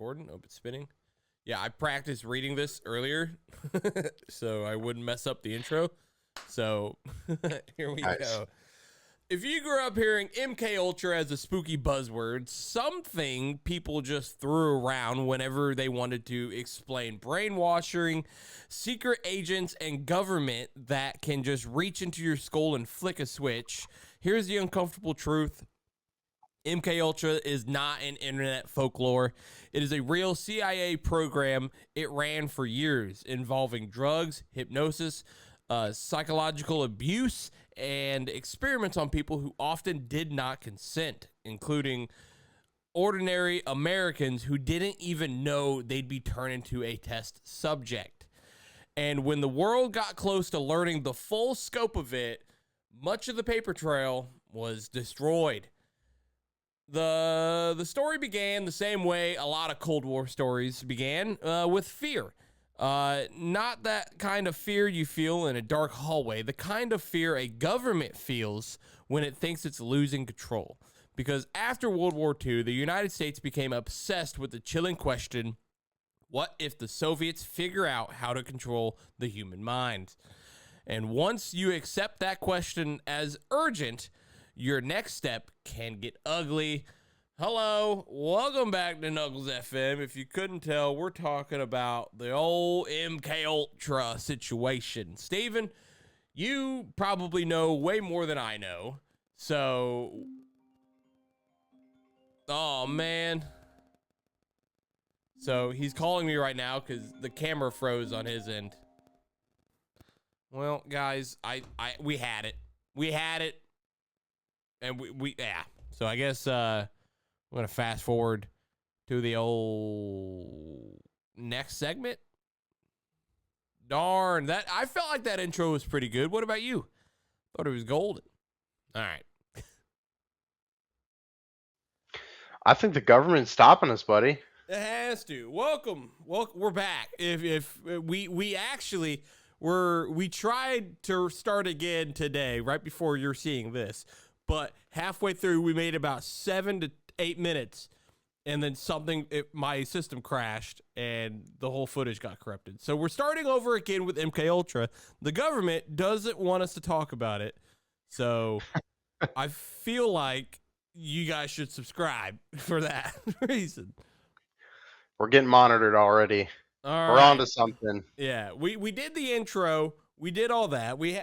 recording. Oh, it's spinning. Yeah, I practiced reading this earlier, so I wouldn't mess up the intro. So here we go. If you grew up hearing MK Ultra as a spooky buzzword, something people just threw around whenever they wanted to explain brainwashing, secret agents, and government that can just reach into your skull and flick a switch, here's the uncomfortable truth. MK Ultra is not an internet folklore. It is a real CIA program. It ran for years, involving drugs, hypnosis, psychological abuse, and experiments on people who often did not consent, including ordinary Americans who didn't even know they'd be turned into a test subject. And when the world got close to learning the full scope of it, much of the paper trail was destroyed. The story began the same way a lot of Cold War stories began, with fear. Not that kind of fear you feel in a dark hallway, the kind of fear a government feels when it thinks it's losing control. Because after World War II, the United States became obsessed with the chilling question, what if the Soviets figure out how to control the human mind? And once you accept that question as urgent, your next step can get ugly. Hello, welcome back to Knuckles FM. If you couldn't tell, we're talking about the old MK Ultra situation. Steven, you probably know way more than I know. So, oh man. So he's calling me right now because the camera froze on his end. Well, guys, we had it. We had it. And we yeah. So I guess I'm going to fast forward to the old next segment. Darn, that I felt like that intro was pretty good. What about you? Thought it was golden. All right. I think the government's stopping us, buddy. It has to. Welcome. We're back. If we actually we tried to start again today, right before you're seeing this. But halfway through, we made about 7 to 8 minutes, and then my system crashed, and the whole footage got corrupted. So we're starting over again with MK Ultra. The government doesn't want us to talk about it, so I feel like you guys should subscribe for that reason. We're getting monitored already. All We're right. on to something. Yeah, we did the intro. We did all that. We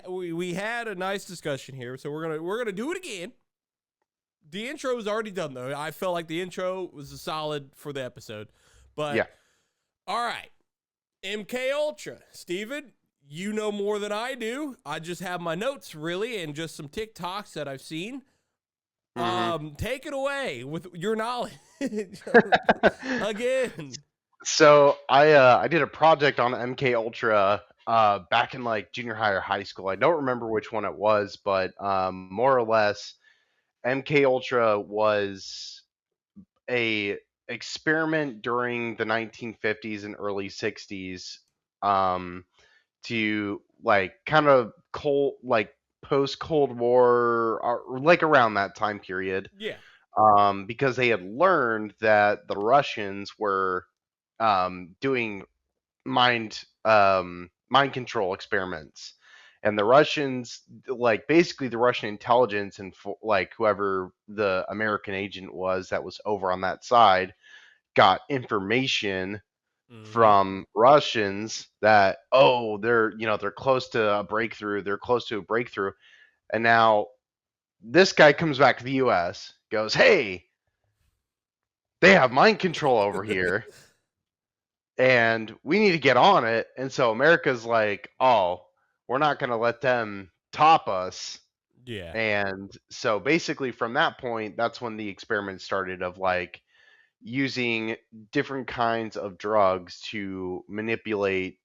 had a nice discussion here, so we're gonna do it again. The intro was already done though. I felt like the intro was a solid for the episode. But yeah. All right. MK Ultra. Steven, you know more than I do. I just have my notes really and just some TikToks that I've seen. Mm-hmm. Take it away with your knowledge again. So I did a project on MK Ultra back in like junior high or high school. I don't remember which one it was, but more or less, MK Ultra was a experiment during the 1950s and early 60s to like kind of post Cold War or like around that time period. Yeah. Because they had learned that the Russians were doing mind control experiments, and the Russians, like basically the Russian intelligence and like whoever the American agent was that was over on that side, got information from Russians that they're close to a breakthrough. They're close to a breakthrough, and now this guy comes back to the U.S. goes, hey, they have mind control over here. And we need to get on it. And so America's like, oh, we're not going to let them top us. Yeah. And so basically from that point, that's when the experiment started of like using different kinds of drugs to manipulate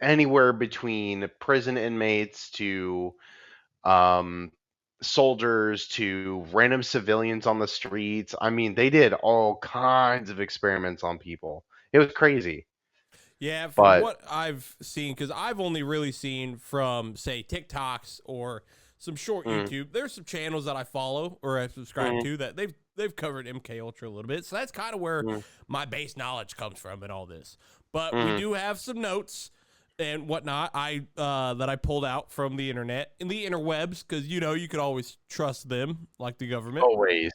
anywhere between prison inmates to soldiers to random civilians on the streets. I mean, they did all kinds of experiments on people. It was crazy. Yeah, from what I've seen, because I've only really seen from, say, TikToks or some short YouTube. There's some channels that I follow or I subscribe to that they've covered MK Ultra a little bit. So that's kind of where my base knowledge comes from in all this. But we do have some notes and whatnot that I pulled out from the internet and the interwebs, because you could always trust them, like the government. Always.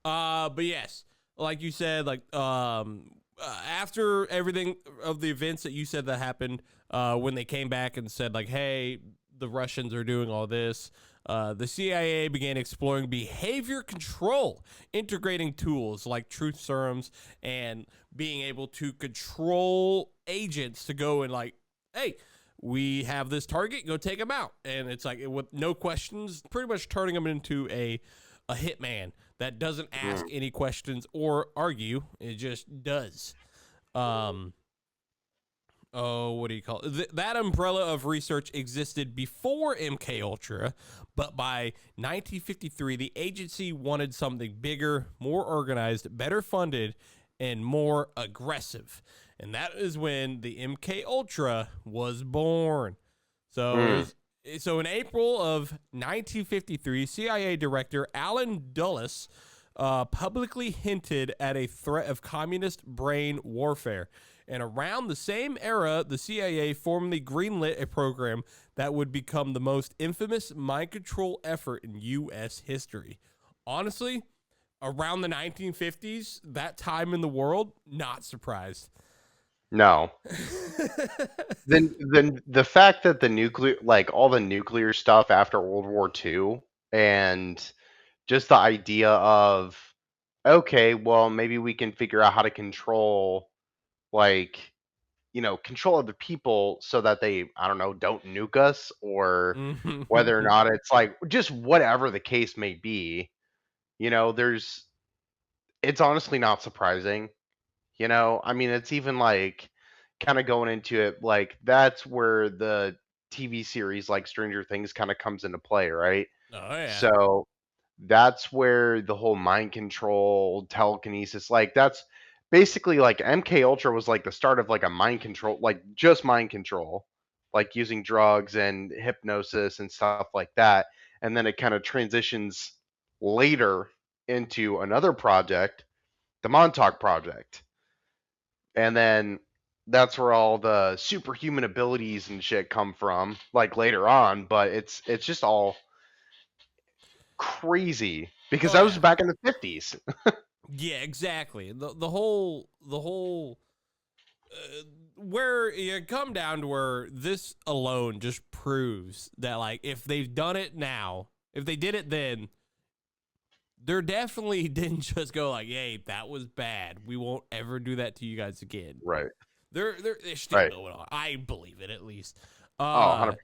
But yes, like you said, like after everything of the events that you said that happened, when they came back and said like, hey, the Russians are doing all this, the CIA began exploring behavior control, integrating tools like truth serums and being able to control agents to go and like, hey, we have this target, go take them out. And it's like, with no questions, pretty much turning them into a hitman that doesn't ask any questions or argue. It just does. What do you call it? That umbrella of research existed before MK Ultra, but by 1953, the agency wanted something bigger, more organized, better funded, and more aggressive. And that is when the MK Ultra was born. So in April of 1953, CIA Director Alan Dulles publicly hinted at a threat of communist brain warfare. And around the same era, the CIA formally greenlit a program that would become the most infamous mind control effort in U.S. history. Honestly, around the 1950s, that time in the world, not surprised. No. then the fact that the nuclear, like all the nuclear stuff after World War II, and just the idea of, okay, well, maybe we can figure out how to control, like, control other people so that they, I don't know, don't nuke us, or whether or not it's like just whatever the case may be, it's honestly not surprising. I mean, it's even like kind of going into it, like that's where the TV series like Stranger Things kind of comes into play, right? Oh, yeah. So that's where the whole mind control, telekinesis, like that's basically like MK Ultra was like the start of like a mind control, like just mind control, like using drugs and hypnosis and stuff like that. And then it kind of transitions later into another project, the Montauk Project. And then that's where all the superhuman abilities and shit come from, like later on. But it's just all crazy because that was back in the 50s. Yeah, exactly. The whole where you come down to where this alone just proves that, like, if they've done it now, if they did it then, they're definitely didn't just go like, "Hey, that was bad. We won't ever do that to you guys again." Right. They're still going on. I believe it, at least. 100%.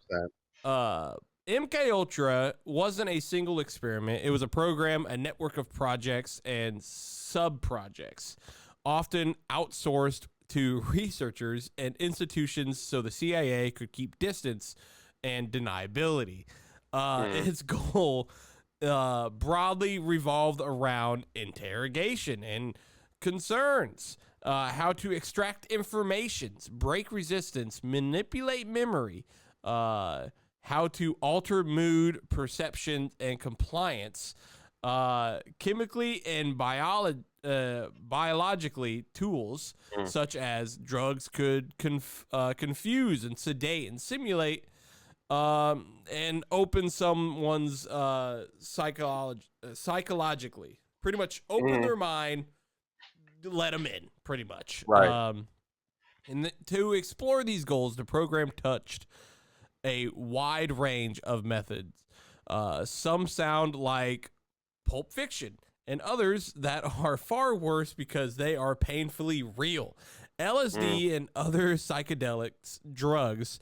MK Ultra wasn't a single experiment. It was a program, a network of projects and sub-projects, often outsourced to researchers and institutions so the CIA could keep distance and deniability. Its goal broadly revolved around interrogation and concerns, how to extract information, break resistance, manipulate memory, how to alter mood, perception, and compliance, chemically and biologically. Tools such as drugs could confuse and sedate and simulate, and open someone's psychologically. Pretty much open their mind, let them in, pretty much. Right. To explore these goals, the program touched a wide range of methods. Some sound like Pulp Fiction, and others that are far worse because they are painfully real. LSD and other psychedelics, drugs,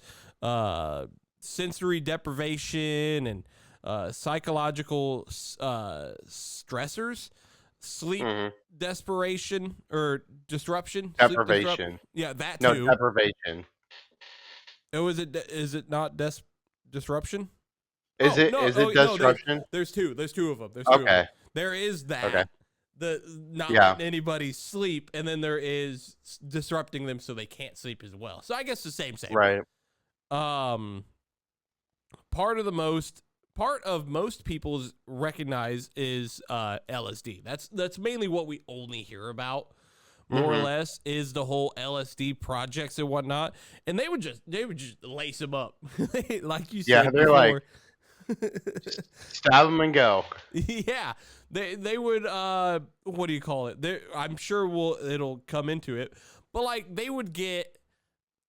sensory deprivation, and psychological stressors, sleep desperation or disruption. Deprivation. Yeah, that No, too. deprivation. Oh, is it not disruption? Is it disruption? No, there's two of them. Okay. There is that. Okay. The not letting anybody sleep, and then there is disrupting them so they can't sleep as well. So I guess the same. Right. Part of the most part of most people's recognize is LSD. That's mainly what we only hear about, more or less, is the whole LSD projects and whatnot. And they would just lace them up, like you Yeah, said they're like, before. stab them and go. Yeah, they would what do you call it? I'm sure it'll come into it, but like they would get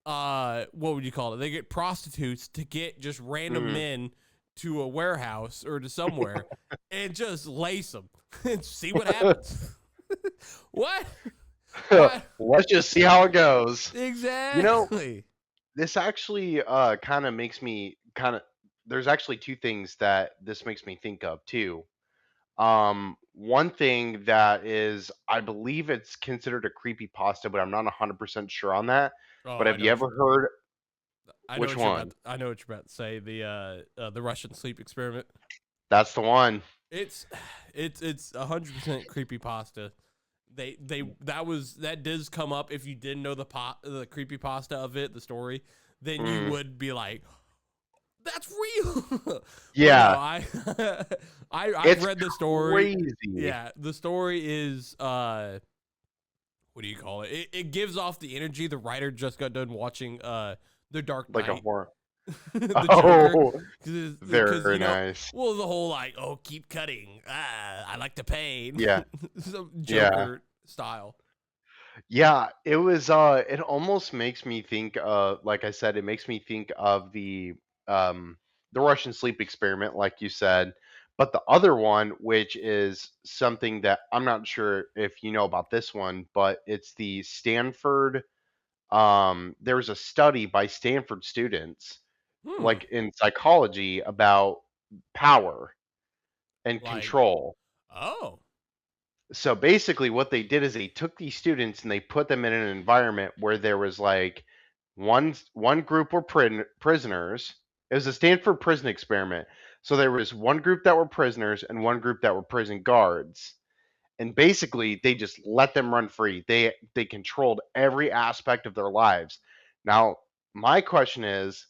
what would you call it? They get prostitutes to get just random Mm. men to a warehouse or to somewhere and just lace them and see what happens. What? Why? Let's just see how it goes. You know, Exactly. this actually kind of makes me kind of. There's actually two things that this makes me think of too. One thing that is, I believe it's considered a creepy pasta, but I'm not 100% sure on that. Oh, But have you ever heard I know which what you're one? about. I know what you're about to say. The Russian sleep experiment. That's the one. It's it's 100% creepy pasta. That does come up if you didn't know the creepy pasta of it, the story, then you Mm. would be like, that's real. But no, Yeah, I've it's read the story. crazy. Yeah, the story is what do you call it? It gives off the energy the writer just got done watching The Dark Like a Knight, horror. the Joker, Oh, because very nice. well, the whole like, oh, keep cutting, I like the pain. Yeah, Some yeah. Joker style. Yeah, it was it almost makes me think like I said, it makes me think of um the Russian sleep experiment, like you said. But the other one, which is something that I'm not sure if you know about this one, but it's the Stanford there was a study by Stanford students Hmm. like in psychology about power and Like, control. oh, So basically what they did is they took these students and they put them in an environment where there was like one group were prisoners. It was a Stanford prison experiment. So there was one group that were prisoners and one group that were prison guards. And basically they just let them run free. They controlled every aspect of their lives. Now, my question is,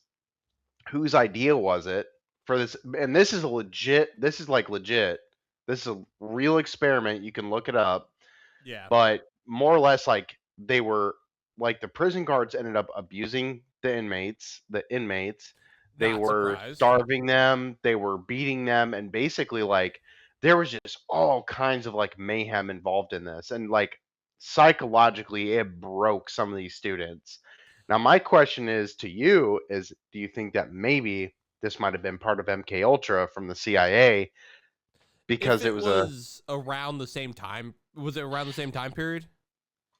whose idea was it for this? And this is a legit, this is like legit. This is a real experiment. You can look it up, yeah, but more or less like they were like the prison guards ended up abusing the inmates. They not were surprised. starving them, they were beating them, and basically like there was just all kinds of like mayhem involved in this, and like psychologically it broke some of these students. Now my question is to you is, do you think that maybe this might have been part of MK Ultra from the CIA If because it it was a was around the same time, was it around the same time period?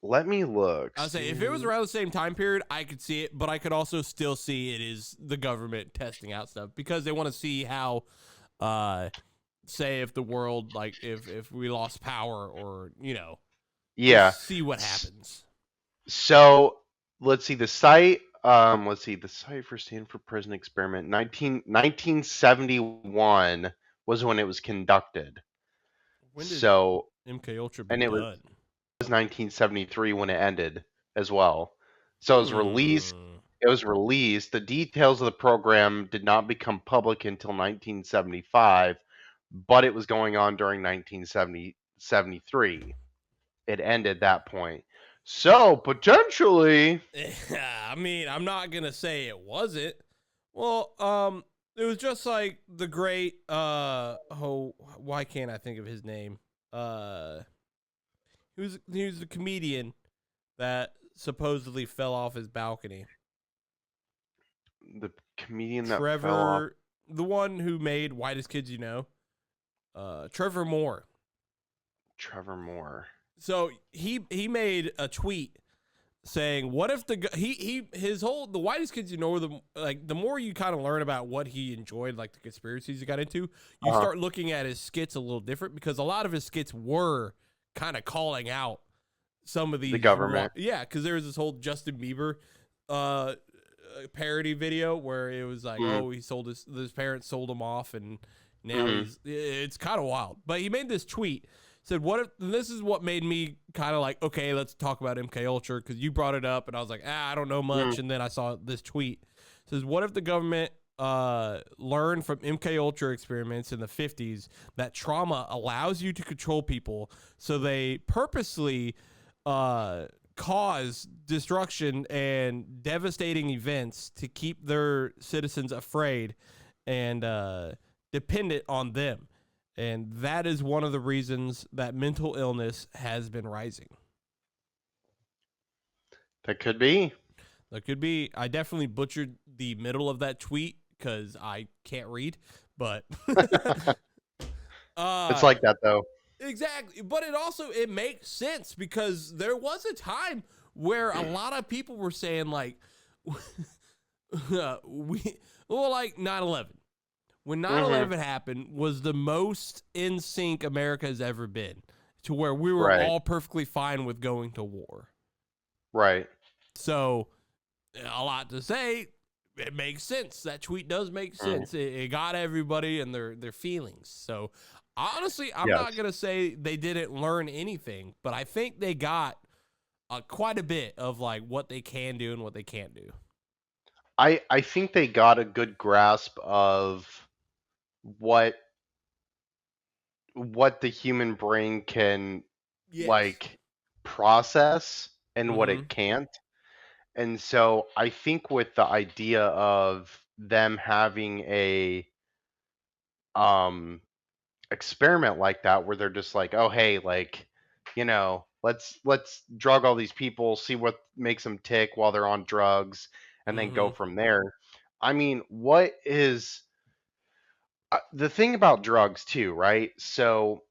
let me look. I'll say if it was around the same time period, I could see it, but I could also still see it is the government testing out stuff because they want to see how, say if the world like if we lost power or Yeah. just see what happens. So let's see the site. Let's see the site for Stanford Prison Experiment. 1971 was when it was conducted. When did So, MK Ultra and it was begun? 1973 when it ended as well. So it was released. Hmm. It was released. The details of the program did not become public until 1975, but it was going on during 1973. It ended that point. So potentially, Yeah, I mean, I'm not gonna say it wasn't. Well, it was just like the great oh, why can't I think of his name? He was the comedian that supposedly fell off his balcony. the comedian that fell off. Trevor, the one who made Whitest Kids You Know. Trevor Moore. Trevor Moore. So he made a tweet saying, "What if the Whitest Kids You Know, the more you kind of learn about what he enjoyed, like the conspiracies he got into, you Uh-huh. start looking at his skits a little different because a lot of his skits were kind of calling out some of The these, government. yeah, because there was this whole Justin Bieber uh parody video where it was like, Mm, oh, his parents sold him off, and now mm, it's kind of wild. But he made this tweet, said, what if, and this is what made me kind of like, okay, let's talk about MK Ultra, because you brought it up, and I was like, I don't know mm, much, and then I saw this tweet. It says, what if the government learned from MK Ultra experiments in the 50s that trauma allows you to control people, so they purposely cause destruction and devastating events to keep their citizens afraid and dependent on them. And that is one of the reasons that mental illness has been rising. That could be. That could be. I definitely butchered the middle of that tweet because I can't read, but It's uh, like that though. exactly. But it makes sense because there was a time where a lot of people were saying like, like 9/11. When 9/11 happened was the most in sync America has ever been, to where we were Right. all perfectly fine with going to war. Right. So, a lot to say. It makes sense. That tweet does make sense. It got everybody and their feelings. So, honestly, I'm Yes. not gonna say they didn't learn anything, but I think they got quite a bit of like what they can do and what they can't do. I think they got a good grasp of what the human brain can Yes. like process and what Mm-hmm. it can't. And so I think with the idea of them having a um experiment like that where they're just like, "Oh, hey, like, let's drug all these people, see what makes them tick while they're on drugs and then go Mm-hmm. from there." I mean, what is the thing about drugs too, right? So,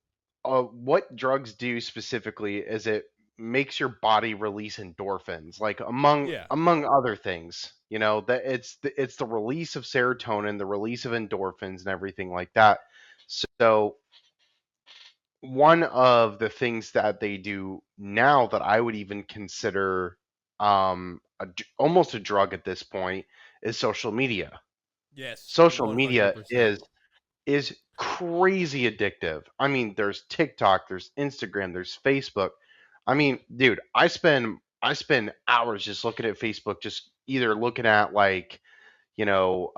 what drugs do specifically is it makes your body release endorphins, like Yeah. among other things. You know that it's the release of serotonin, the release of endorphins, and everything like that. So, one of the things that they do now that I would even consider almost a drug at this point is social media. Yes. Social media 100%. is crazy addictive. I mean, there's TikTok, there's Instagram, there's Facebook. I mean, dude, I spend hours just looking at Facebook, just either looking at like, you know,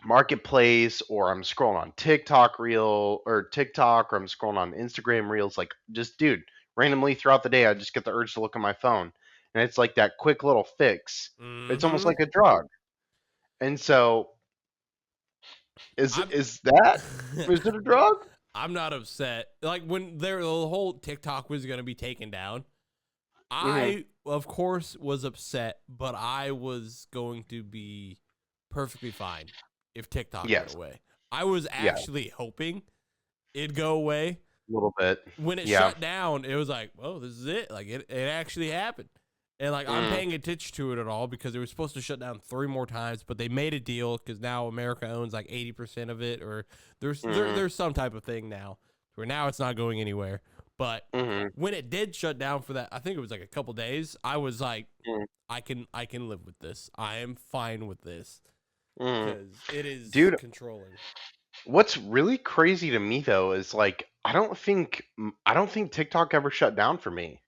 marketplace, or I'm scrolling on TikTok, or I'm scrolling on Instagram reels. Like, just dude, randomly throughout the day, I just get the urge to look at my phone, and it's like that quick little fix. It's almost Mm-hmm. like a drug. And so, is I'm is that is it a drug? I'm not upset. Like when the whole TikTok was gonna be taken down, Hmm. I of course was upset, but I was going to be perfectly fine if TikTok went Yes. away. I was Yeah. actually hoping it'd go away. A little bit. When it Yeah. shut down, it was like, oh, this is it. Like it actually happened. And like I'm Mm, paying attention to it at all because it was supposed to shut down 3 more times, but they made a deal because now America owns like 80% of it, or mhm, there's some type of thing now where now it's not going anywhere. But mhm, when it did shut down for that, I think it was like a couple days. I was like, mm, I can live with this. I am fine with this mm. because it is Dude, controlling. what's really crazy to me though is like I don't think TikTok ever shut down for me.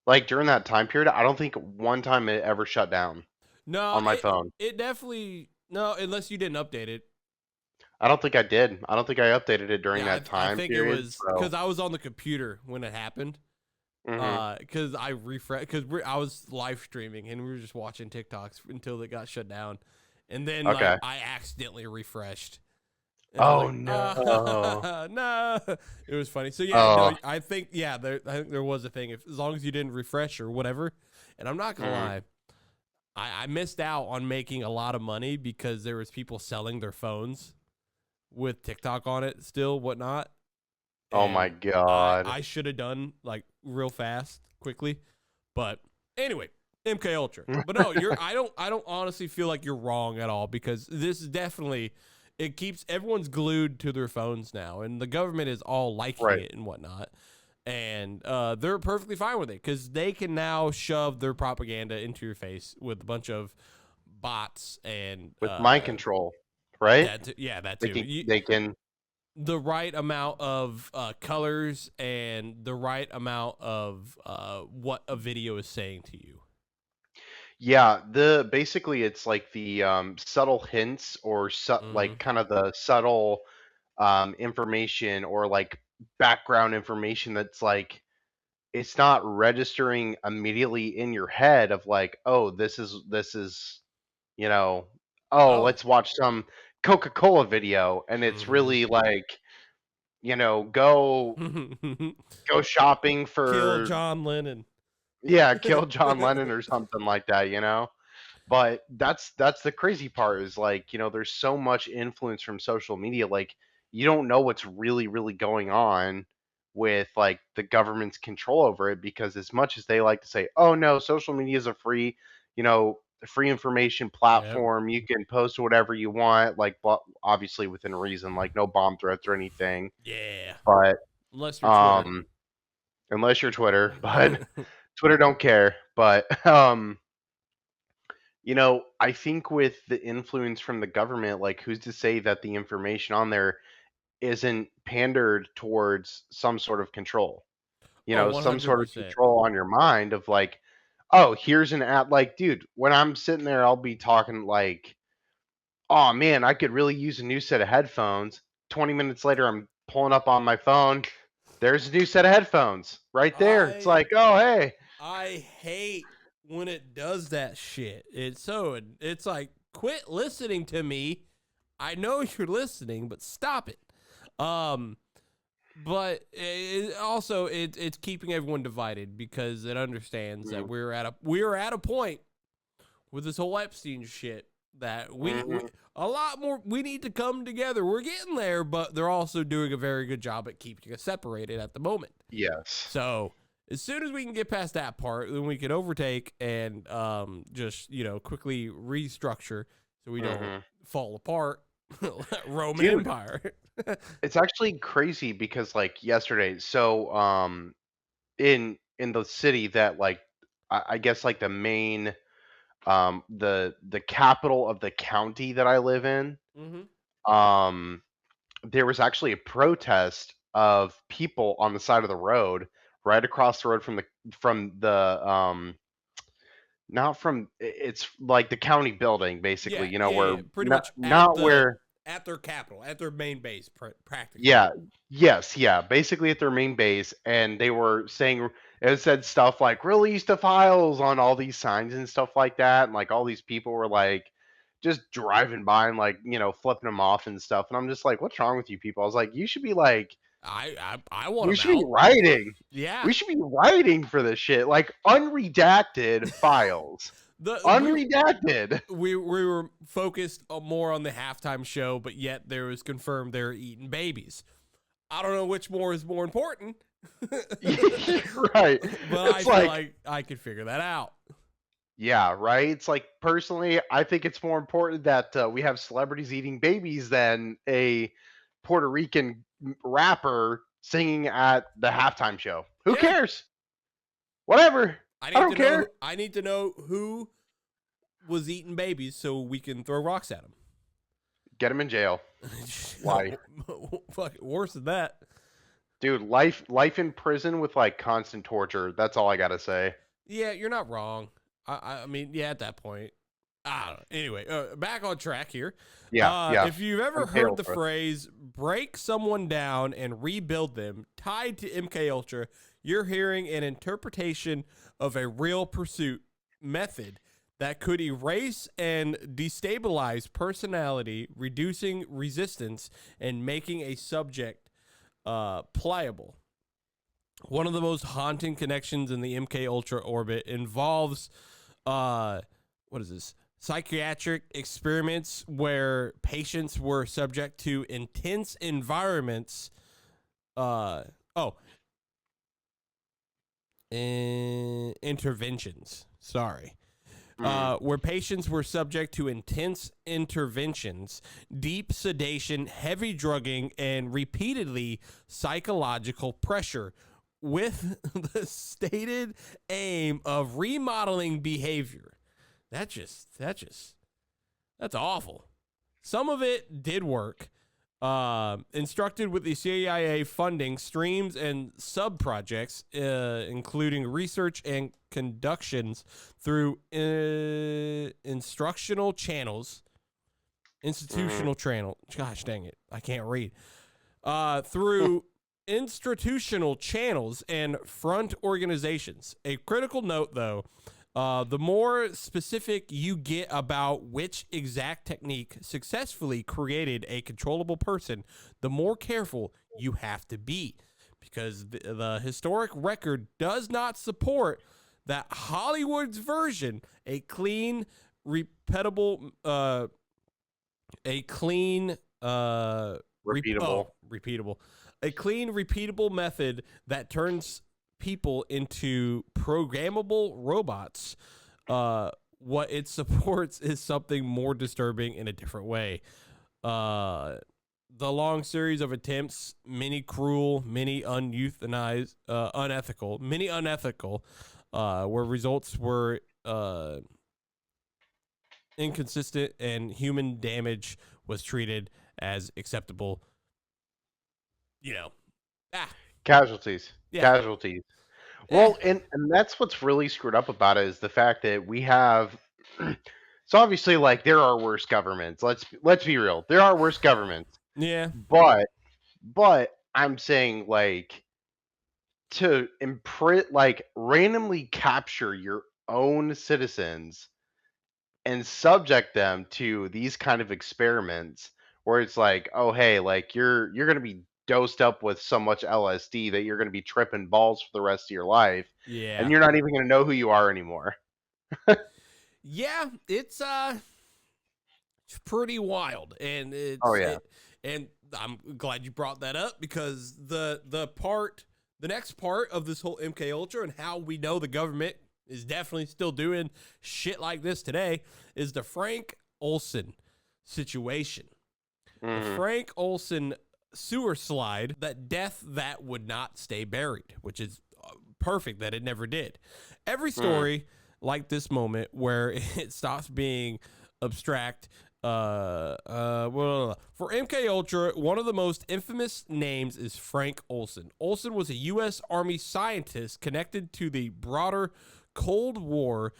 Like during that time period, I don't think one time it ever shut down No, on my phone. it definitely no, unless you didn't update it. I don't think I did. I don't think I updated it during Yeah, that I time think it period. was So, because I was on the computer when it happened. mhm. Because I refresh because I was live streaming and we were just watching TikToks until it got shut down, and then like Okay. I accidentally refreshed, and I was Oh like, no. no, it was funny. So yeah, no, Oh. I think I think there was a thing if as long as you didn't refresh or whatever, and I'm not gonna Mhm. lie. I missed out on making a lot of money because there was people selling their phones with TikTok on it still, whatnot. Oh my And I God. I should have done like real fast, quickly. But anyway, MK Ultra. But no, I don't honestly feel like you're wrong at all because this is definitely it keeps everyone's glued to their phones now, and the government is all liking Right. it and whatnot. And they're perfectly fine with it because they can now shove their propaganda into your face with a bunch of bots and With mind control, right? yeah, that They too. can they can The right amount of colors and the right amount of what a video is saying to you. Yeah, the basically it's like the subtle hints or Mm-hmm. like kind of the subtle information or like background information that's like it's not registering immediately in your head of like, oh, this is you know, oh, Oh. let's watch some Coca-Cola video, and it's Mm-hmm. really like, go shopping Kill for, John Lennon. yeah, kill John Lennon or something like that. But that's the crazy part is like, there's so much influence from social media. Like you don't know what's really going on with like the government's control over it because as much as they like to say, "Oh no, social media is a you know, free information Yep. platform. You can post whatever you want," like but obviously within reason, like no bomb threats or anything. Yeah. But Unless you're Twitter. um unless you're Twitter, but Twitter don't care. But I think with the influence from the government, like who's to say that the information on there isn't pandered towards some sort of control? Oh, Some sort of 100%. control on your mind of like, oh, here's an app. Like, dude, when I'm sitting there, I'll be talking like, oh man, I could really use a new set of headphones. 20 minutes later, I'm pulling up on my phone. There's a new set of headphones right there. It's I like, oh, hey. I hate when it does that shit. It's like quit listening to me. I know you're listening, but stop it. Um but it's keeping everyone divided because it understands that Mhm, we're at a point with this whole Epstein shit that we mhm. a lot more we need to come together. We're getting there, but they're also doing a very good job at keeping us separated at the moment. Yes. So as soon as we can get past that part, then we can overtake and just quickly restructure so we don't Mhm. fall apart. Roman Dude, Empire. it's actually crazy because like yesterday, so in the city that like I guess like the main the capital of the county that I live in, Hmm. um there was actually a protest of people on the side of the road right across the road from the not from it's like the county building basically, Yeah, yeah, where yeah. Pretty not much not where. at their capital, at their main base, practically. Yeah. Yes, yeah, basically at their main base, and they were saying it said stuff like "release the files" on all these signs and stuff like that, and like all these people were like just driving by and like flipping them off and stuff, and I'm just like, "What's wrong with you people?" I was like, "You should be like, I want you them should be out. writing. Yeah. We should be writing for this shit, like unredacted files, The unredacted." we were focused more on the halftime show, but yet there was confirmed they're eating babies. I don't know which more is more important, Right. but I It's feel like, like I could figure that out. yeah, right. It's like personally, I think it's more important that we have celebrities eating babies than a Puerto Rican rapper singing at the halftime show. Who Yeah, cares? Whatever. I don't care. I need to know who was eating babies so we can throw rocks at them. Get him in jail. Why, Fuck it, worse than that. dude? Life in prison with like constant torture. That's all I gotta say. Yeah, you're not wrong. I mean, yeah, at that point. I don't know. Anyway, back on track here. Yeah, yeah. If you've ever heard Impale the for it. phrase "break someone down and rebuild them," tied to MK Ultra, you're hearing an interpretation of a real pursuit method that could erase and destabilize personality, reducing resistance and making a subject pliable. One of the most haunting connections in the MK Ultra orbit involves what is this? Psychiatric experiments where patients were subject to intense environments. Uh oh, interventions. Sorry. Mm, Where patients were subject to intense interventions, deep sedation, heavy drugging, and repeatedly psychological pressure with the stated aim of remodeling behavior. That's awful. Some of it did work. Instructed with the CIA funding streams and sub projects, including research and conductions through instructional channels, institutional channel. Gosh dang it, I can't read. Through institutional channels and front organizations. A critical note, though. The more specific you get about which exact technique successfully created a controllable person, the more careful you have to be, because the historic record does not support that Hollywood's version, a clean, repeatable, repeatable, a clean, repeatable method that turns people into programmable robots. What it supports is something more disturbing in a different way. The long series of attempts, many cruel, many unethical, where results were inconsistent and human damage was treated as acceptable. Casualties. Yeah. Casualties. Well, and that's what's really screwed up about it is the fact that we have so obviously like there are worse governments. Let's be real. There are worse governments. Yeah. But I'm saying like to imprint like randomly capture your own citizens and subject them to these kind of experiments where it's like, oh hey, like you're gonna be dosed up with so much LSD that you're gonna be tripping balls for the rest of your life, Yeah. and you're not even gonna know who you are anymore. Yeah, it's pretty wild, and Oh yeah. and I'm glad you brought that up, because the next part of this whole MK Ultra and how we know the government is definitely still doing shit like this today is the Frank Olson situation. The Frank Olson sewer slide, that death that would not stay buried, which is perfect that it never did. Every story like this moment where it stops being abstract. Well, for MK Ultra, one of the most infamous names is Frank Olson. Olson was a U.S. Army scientist connected to the broader Cold War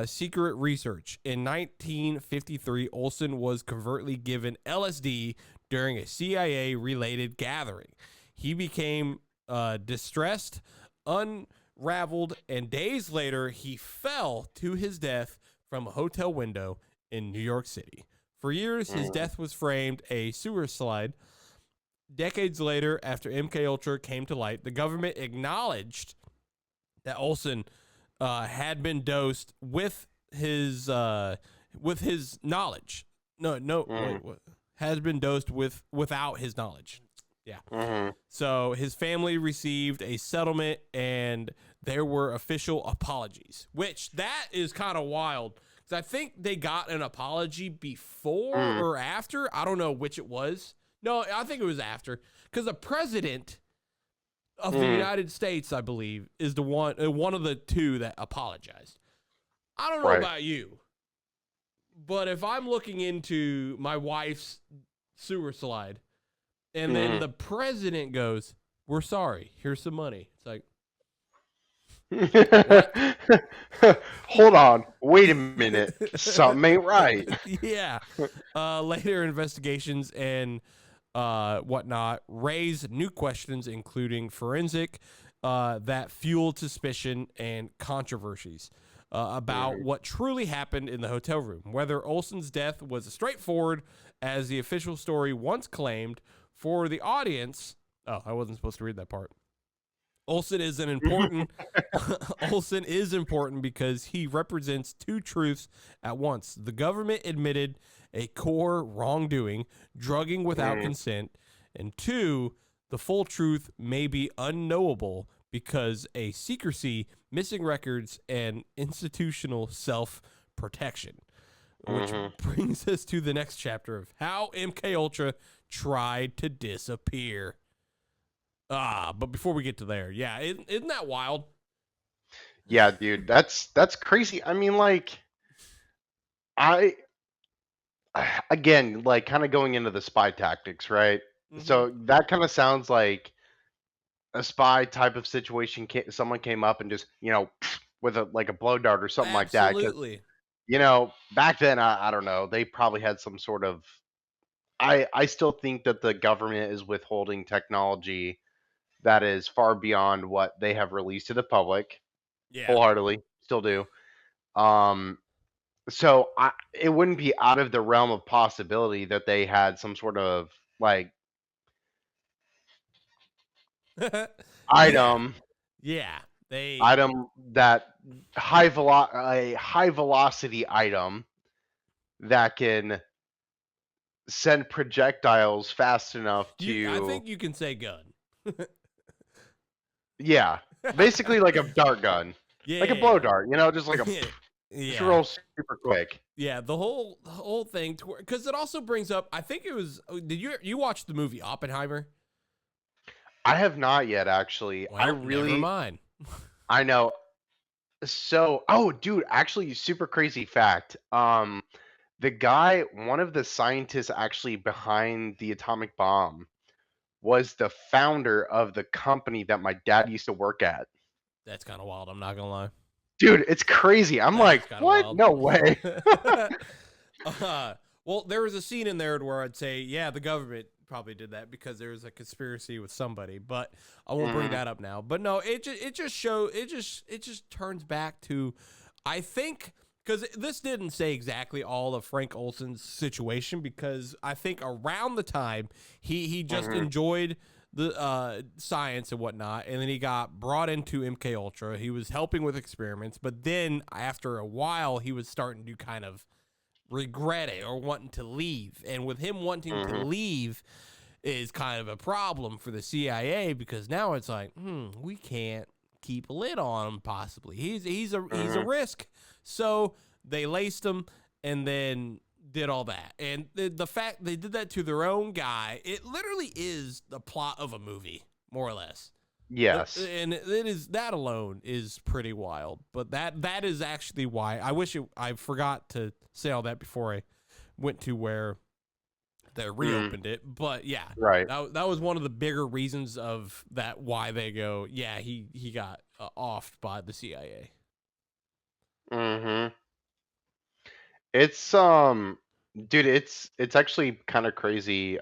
secret research. In 1953, Olson was covertly given LSD during a CIA-related gathering. He became distressed, unraveled, and days later, he fell to his death from a hotel window in New York City. For years, his death was framed a sewer slide. Decades later, after MK Ultra came to light, the government acknowledged that Olson had been dosed with his knowledge. Has been dosed without his knowledge. Yeah. So his family received a settlement, and there were official apologies, which that is kind of wild. Because I think they got an apology before or after. I don't know which it was. No, I think it was after. Because the president of the United States, I believe, is the one of the two that apologized. I don't know about you, but if I'm looking into my wife's sewer slide, and then the president goes, "We're sorry. Here's some money." It's like, hold on, wait a minute, something ain't right. Yeah. Later investigations and whatnot raise new questions, including forensic, that fueled suspicion and controversies about what truly happened in the hotel room. Whether Olson's death was as straightforward as the official story once claimed. For the audience, I wasn't supposed to read that part. Olson is important because he represents two truths at once. The government admitted a core wrongdoing, drugging without consent, and two, the full truth may be unknowable because a secrecy, missing records, and institutional self-protection. Which brings us to the next chapter of how MK Ultra tried to disappear. But before we get to there, yeah, isn't that wild? Yeah, dude, that's crazy. I mean, like, I again, like kind of going into the spy tactics, right? Mm-hmm. So that kind of sounds like a spy type of situation. Someone came up and just, with a like a blow dart or something like that. Because Absolutely. back then, I don't know, they probably had some sort of. I still think that the government is withholding technology that is far beyond what they have released to the public. Yeah. Wholeheartedly, still do. Um, so it wouldn't be out of the realm of possibility that they had some sort of like Yeah. item Yeah. They. item that a high velocity item that can send projectiles fast enough I to, think you can say gun. yeah, basically like a dart gun, like a blow Yeah. dart, just like a just Yeah. real super quick. Yeah, the whole thing, because it also brings up. I think it was. Did you watch the movie Oppenheimer? I have not yet actually. Well, never mind. I know. So, oh, dude, actually, super crazy fact. One of the scientists actually behind the atomic bomb was the founder of the company that my dad used to work at. That's kind of wild. I'm not gonna lie. Dude, it's crazy. I'm That like, is kind of what? wild. No way. uh, well, there was a scene in there where I'd say, yeah, the government probably did that because there was a conspiracy with somebody, but I won't bring Mhm, that up now. But no, it just turns back to, I think, because this didn't say exactly all of Frank Olson's situation, because I think around the time he just mhm, enjoyed the science and whatnot, and then he got brought into MK Ultra. He was helping with experiments, but then after a while, he was starting to kind of regret it or wanting to leave. And with him wanting to mhm, leave is kind of a problem for the CIA, because now it's like, we can't keep a lid on him. Possibly, he's a mhm. risk. So they laced him, and then did all that. And the fact they did that to their own guy, it literally is the plot of a movie, more or less. Yes. And it is, that alone is pretty wild. But that is actually why I forgot to say all that before I went to where they Mm, reopened it. But yeah, right. that was one of the bigger reasons of that, why they go, yeah, he got offed by the CIA. Mhm. It's dude, it's actually kind of crazy.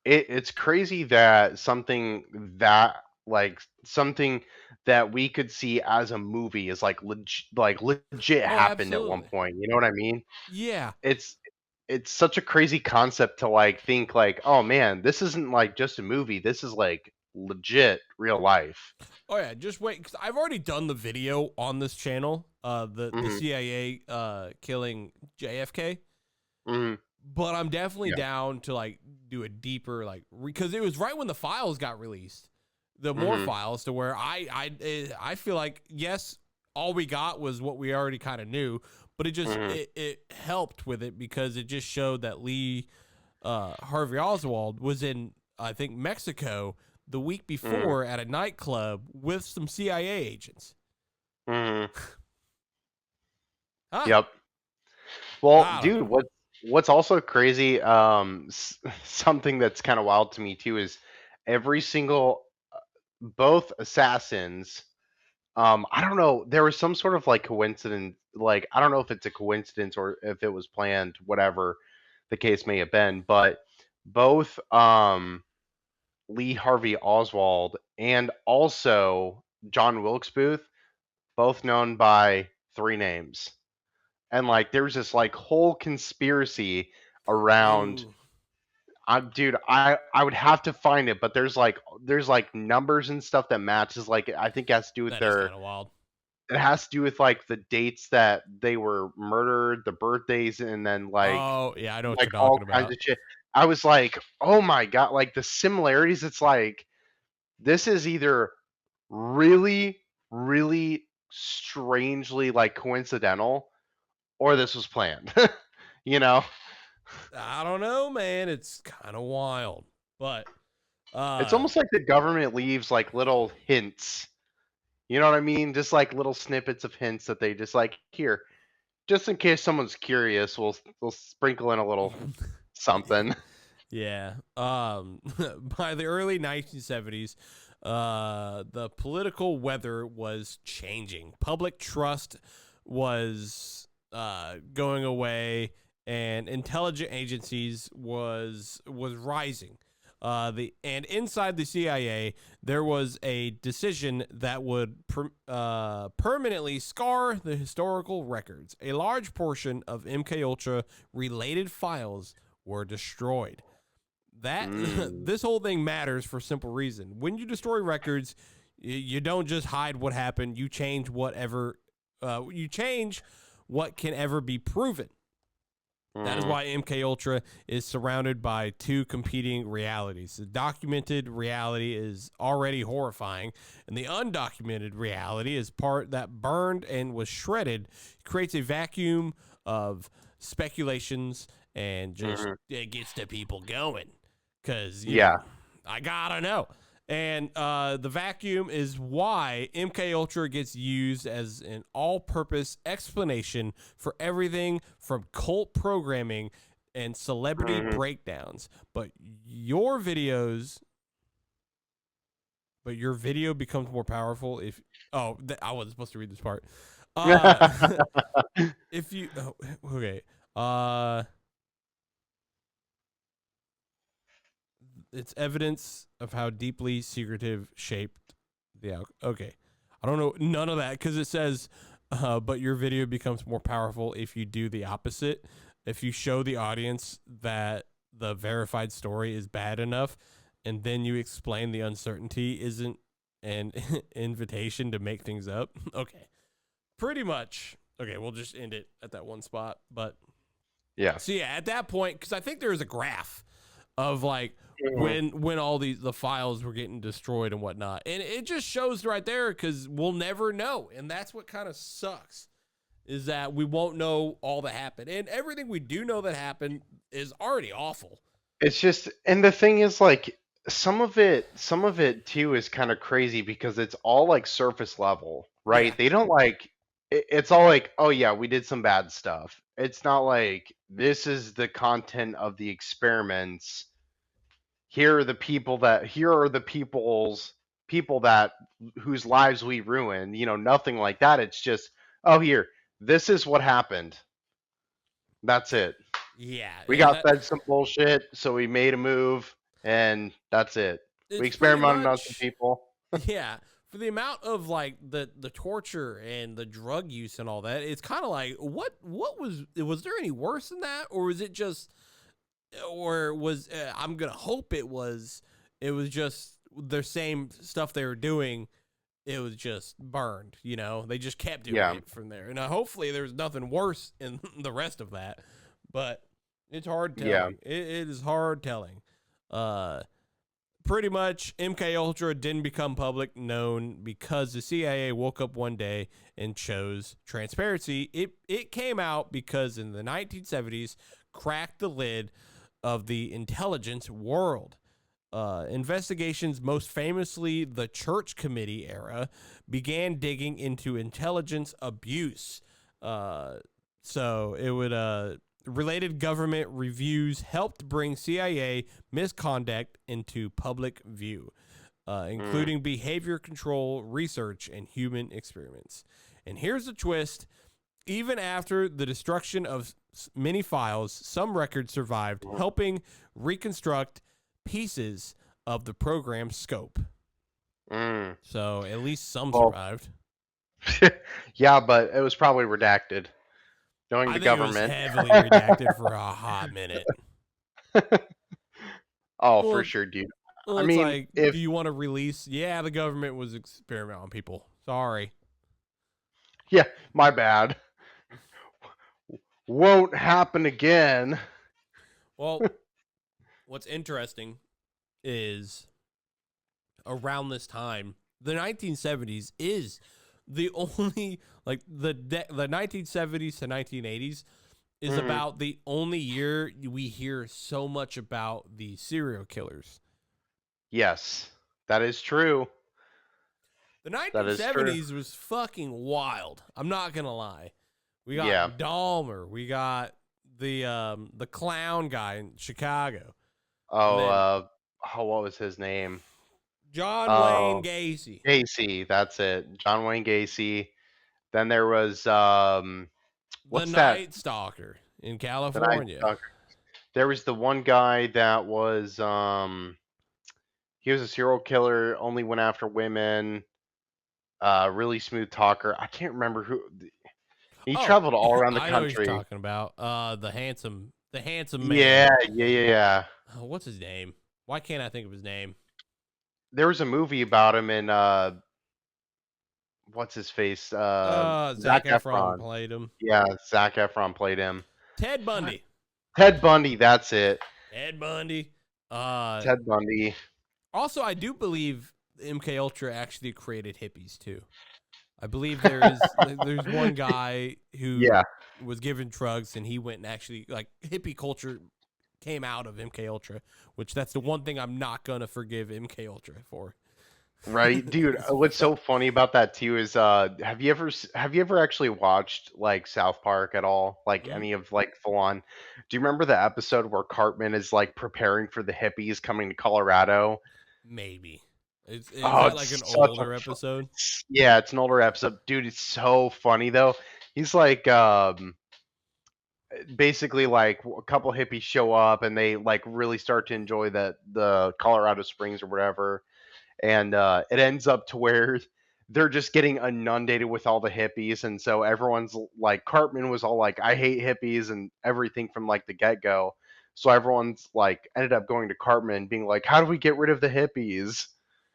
It's crazy that something that we could see as a movie is like legit Oh, happened at one absolutely. point. You know what I mean? Yeah. It's it's such a crazy concept to like think like, oh man, this isn't like just a movie. This is like legit real life. Oh yeah, just wait, because I've already done the video on this channel, the Hmm. CIA killing JFK. Hmm. But I'm definitely Yeah. down to like do a deeper, like, because it was right when the files got released, the more Hmm. files, to where I feel like, yes, all we got was what we already kind of knew, but it just Hmm. it helped with it, because it just showed that Lee Harvey Oswald was in, I think, Mexico the week Hmm. before at a nightclub with some CIA agents. Hmm. Huh? Yep. Well, I don't dude, know. what's also crazy, something that's kind of wild to me too is every single both assassins. I don't know. There was some sort of like coincidence. Like I don't know if it's a coincidence or if it was planned. Whatever the case may have been, but both Lee Harvey Oswald and also John Wilkes Booth, both known by three names, and like there's this like whole conspiracy around. Ooh, Dude, I would have to find it, but there's like numbers and stuff that matches. Like I think it has to do with that is their. kind of wild. It has to do with like the dates that they were murdered, the birthdays, and then Oh yeah, I know what like you're all talking kinds about. of shit. I was like, oh my god, like the similarities. It's like this is either really, really strangely like coincidental, or this was planned. you know, I don't know, man. It's kind of wild, but it's uh, almost like the government leaves like little hints. You know what I mean? Just like little snippets of hints that they just like here. just in case someone's curious, we'll sprinkle in a little something. Yeah. By the early 1970s, the political weather was changing. Public trust was going away, and intelligence agencies was rising. And inside the CIA, there was a decision that would permanently scar the historical records. A large portion of MK Ultra related files were destroyed. That Mm. This whole thing matters for a simple reason. When you destroy records, you don't just hide what happened. You change whatever. You change what can ever be proven. That is Mm. why MK Ultra is surrounded by two competing realities. The documented reality is already horrifying, and the undocumented reality is part that burned and was shredded, creates a vacuum of speculations and just Mhm. it gets the people going. Cause Yeah. I gotta know. And the vacuum is why MK Ultra gets used as an all-purpose explanation for everything from cult programming and celebrity Mhm. breakdowns. Your videos, but your video becomes more powerful if. Oh, I wasn't supposed to read this part. Uh, if you. Oh, okay. Uh, it's evidence of how deeply secretive shaped the okay. I don't know none of that because it says, but your video becomes more powerful if you do the opposite. If you show the audience that the verified story is bad enough, and then you explain the uncertainty isn't an invitation to make things up. Okay, pretty much. Okay, we'll just end it at that one spot. But Yeah. so yeah, at that point, because I think there was a graph of like Mhm. when all the files were getting destroyed and whatnot, and it just shows right there because we'll never know, and that's what kind of sucks is that we won't know all that happened, and everything we do know that happened is already awful. It's just, and the thing is, like, some of it too is kind of crazy because it's all like surface level, Yeah, right? They don't like it's all like, oh yeah, we did some bad stuff. It's not like this is the content of the experiments. Here are the people that whose lives we ruined. Nothing like that. It's just, oh, here, this is what happened. That's it. yeah, We and got that fed some bullshit, so we made a move, and that's it. We it's pretty experimented on some much people. yeah. For the amount of like the torture and the drug use and all that, it's kind of like what was there any worse than that, or was it just or was I'm gonna hope it was just the same stuff they were doing. It was just burned, They just kept doing Yeah, it from there, and hopefully there's nothing worse in the rest of that. But it's hard yeah. telling. It is hard telling. Uh, Pretty much, MK Ultra didn't become public known because the CIA woke up one day and chose transparency. It came out because in the 1970s cracked the lid of the intelligence world. Investigations, most famously the Church Committee era, began digging into intelligence abuse. Uh, so it would related government reviews helped bring CIA misconduct into public view, Mm. including behavior control, research, and human experiments. And here's the twist: even after the destruction of many files, some records survived, helping reconstruct pieces of the program's scope. Mm. So at least some Well, survived. yeah, but it was probably redacted. Knowing I the think it was government. heavily redacted for a hot minute. Oh, for Well, sure, dude. well, I it's mean, like, do if you want to release? Yeah, the government was experimenting on people. Sorry. yeah, my bad. Won't happen again. Well, what's interesting is around this time, the 1970s is the only like the 1970s to 1980s is Hmm. about the only year we hear so much about the serial killers. Yes, that is true. The That is true. 1970s was fucking wild. I'm not going to lie. We got Yeah. Dahmer. We got the clown guy in Chicago, and Oh, then what was his name? John Wayne Oh, Gacy, Gacy. That's it. John Wayne Gacy. Then there was the what's that? Night Stalker in The Night California. Stalker. There was the one guy that was he was a serial killer, only went after women. Really smooth talker. I can't remember who. He Oh, traveled all around the I know what you're country. talking about. The handsome man. Yeah, yeah, yeah, yeah. Oh, what's his name? Why can't I think of his name? There was a movie about him in what's his face? Zac Zac Efron Efron. played him. Yeah, Zac Efron played him. Ted What? Bundy. Ted Bundy. That's it. Ted Bundy. Uh, Ted Bundy. Also, I do believe MK Ultra actually created hippies too. I believe there's one guy who Yeah. was given drugs and he went and actually like hippie culture came out of MK Ultra, which that's the one thing I'm not gonna forgive MK Ultra for. Right, dude. What's so funny about that too is, have you ever actually watched like South Park at all? Like Mhm. any of like full on? Do you remember the episode where Cartman is like preparing for the hippies coming to Colorado? Maybe. Is Oh, that like an it's such a older episode? yeah, it's an older episode, dude. It's so funny though. He's like, basically like a couple hippies show up and they like really start to enjoy the Colorado Springs or whatever, and it ends up to where they're just getting inundated with all the hippies, and so everyone's like, Cartman was all like, I hate hippies and everything from like the get-go, so everyone's like ended up going to Cartman being like, how do we get rid of the hippies?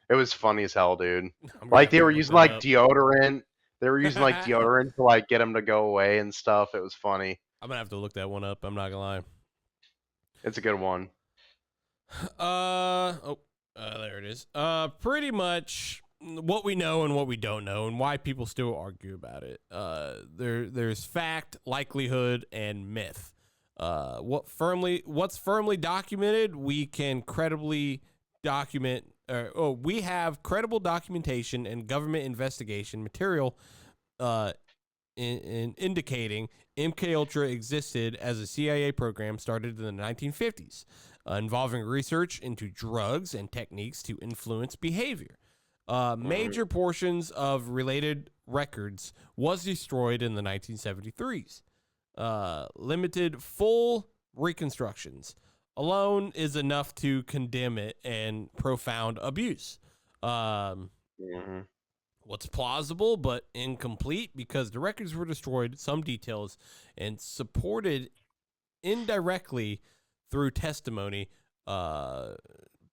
It was funny as hell, dude. I'm gonna Like have they to were look using that like up. deodorant. They were using like I'm deodorant to like get them to go away and stuff. It was funny. gonna have to look that one up. I'm not gonna lie. It's a good one. There it is. Pretty much what we know and what we don't know, and why people still argue about it. There's fact, likelihood, and myth. What's firmly documented, we can credibly document. We have credible documentation and government investigation material. In indicating MK Ultra existed as a CIA program started in the 1950s, involving research into drugs and techniques to influence behavior. Mhm. Major portions of related records was destroyed in the 1973s. Limited full reconstructions alone is enough to condemn it and profound abuse. Um, Mhm. What's plausible but incomplete because the records were destroyed, some details, and supported indirectly through testimony, uh,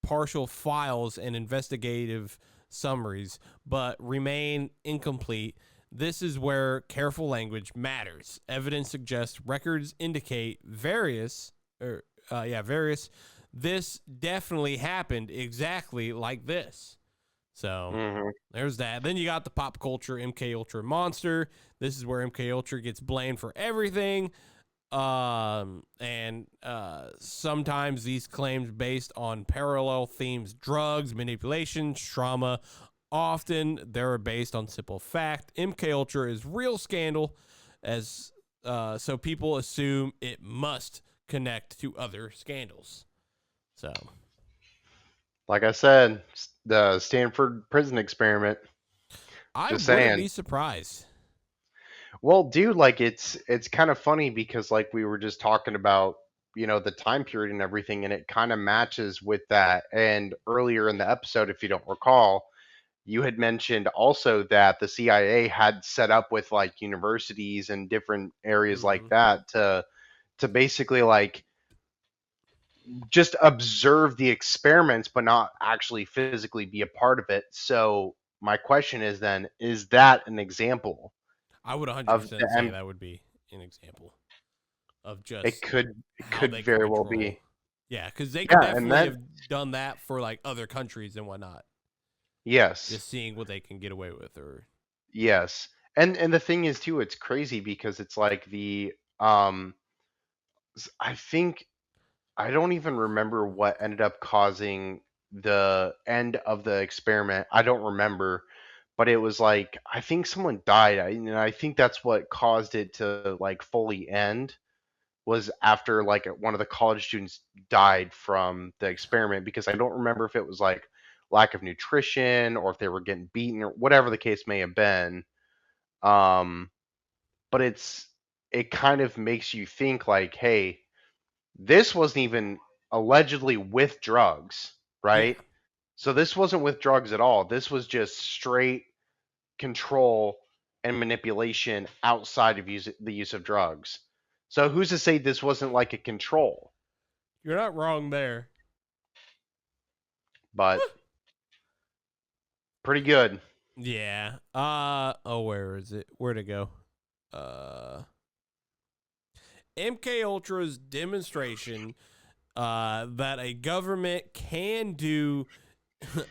partial files, and investigative summaries, but remain incomplete. This is where careful language matters. Evidence suggests records indicate various. This definitely happened exactly like this. So Mhm. there's that. Then you got the pop culture MK Ultra monster. This is where MK Ultra gets blamed for everything. And sometimes these claims based on parallel themes, drugs, manipulation, trauma. Often they're based on simple fact. MK Ultra is real scandal, as so people assume it must connect to other scandals. So Like I said, the Stanford prison experiment. I Just wouldn't saying. be surprised. Well, dude, like it's kind of funny because like we were just talking about, the time period and everything, and it kind of matches with that. And earlier in the episode, if you don't recall, you had mentioned also that the CIA had set up with like universities and different areas like Mm-hmm. that to basically like just observe the experiments but not actually physically be a part of it. So my question is then, is that an example I would of 100% the say that would be an example of it just it how could they can very well control. be. Yeah, because they could Yeah, and definitely then have done that for like other countries and whatnot, yes. just seeing what they can get away with. Or Yes. And the thing is too, it's crazy because it's like I think I don't even remember what ended up causing the end of the experiment. I don't remember, but it was like I think someone died, and I think that's what caused it to like fully end was after like one of the college students died from the experiment because I don't remember if it was like lack of nutrition or if they were getting beaten or whatever the case may have been. Um, but it kind of makes you think like, hey, this wasn't even allegedly with drugs, Yeah. right? So this wasn't with drugs at all. This was just straight control and manipulation outside of the use of drugs. So who's to say this wasn't like a control? You're not wrong there. But pretty good. Yeah. Oh, where is it? Where'd it go? Uh MK Ultra's demonstration that a government can do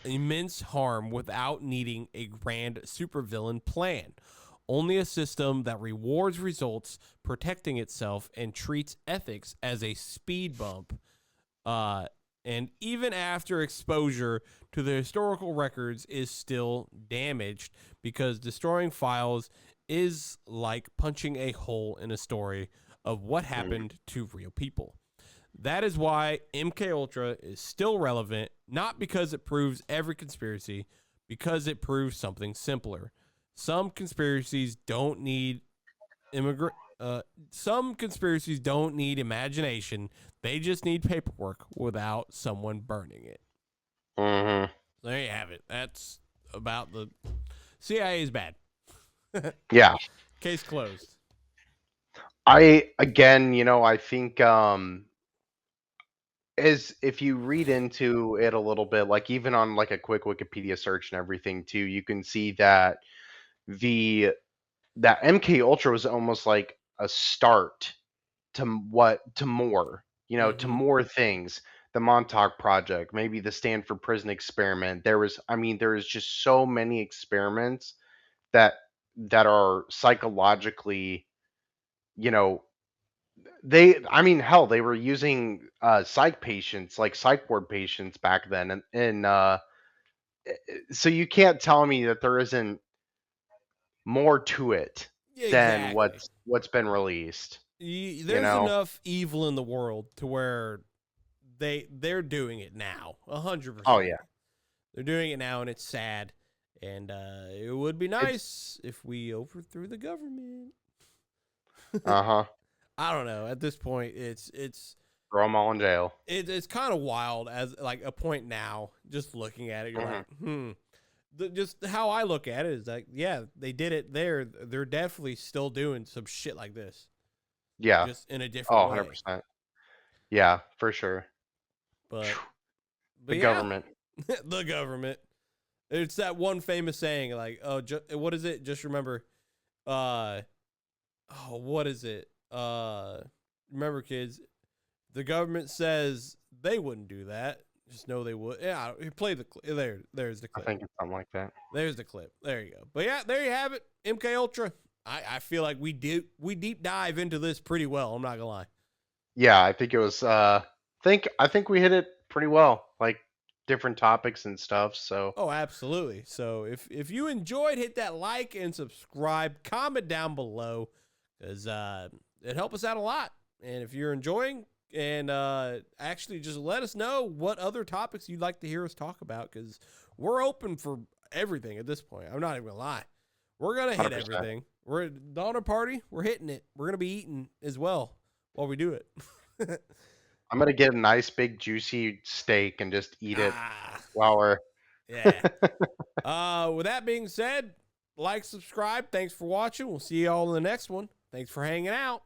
immense harm without needing a grand supervillain plan. Only a system that rewards results, protecting itself, and treats ethics as a speed bump. Uh, and even after exposure to the historical records is still damaged because destroying files is like punching a hole in a story of what happened to real people. That is why MK Ultra is still relevant, not because it proves every conspiracy, because it proves something simpler. Some conspiracies don't need immigrant. Some conspiracies don't need imagination. They just need paperwork without someone burning it. Mm-hmm. There you have it. That's about the CIA is bad. Yeah. Case closed. I again, I think as if you read into it a little bit, like even on like a quick Wikipedia search and everything too, you can see that the that MK Ultra was almost like a start to more, to Mm-hmm. more things. The Montauk Project, maybe the Stanford Prison Experiment. There is just so many experiments that are psychologically, you know, hell, they were using psych patients, like psych ward patients back then, and so you can't tell me that there isn't more to it than Exactly. what's been released. You There's know? enough evil in the world to where they're doing it now, Oh 100%. yeah, They're doing it now, and it's sad. And it would be it's nice if we overthrew the government. uh-huh. I don't know. At this point, Throw them all in jail. it's kind of wild as like a point now. Just looking at it, you're Hmm. like, just how I look at it is like, yeah, they did it there. They're definitely still doing some shit like this, Yeah. just in a Oh, different way. 100%. Yeah, for sure. But Phew. The yeah, government. the government. It's that one famous saying, like, oh, what is it? Just remember, uh, oh, what is it? Remember, kids, the government says they wouldn't do that. Just know they would. Yeah, play the clip. There's the I clip. think it's something like that. There's the clip. There you go. But yeah, there you have it. MK Ultra. I feel like we deep dive into this pretty well. I'm not gonna lie. Yeah, I think it was I think we hit it pretty well. Like different topics and stuff, so Oh, absolutely. So if you enjoyed, hit that like and subscribe. Comment down below because it helps us out a lot. And if you're enjoying, and actually just let us know what other topics you'd like to hear us talk about because we're open for everything at this point. I'm not even gonna lie. We're gonna hit 100%. everything. We're at Donner Party. We're hitting it. We're gonna be eating as well while we do it. I'm gonna get a nice big juicy steak and just eat it Ah, while we're yeah. With that being said, like, subscribe. Thanks for watching. We'll see you all in the next one. Thanks for hanging out.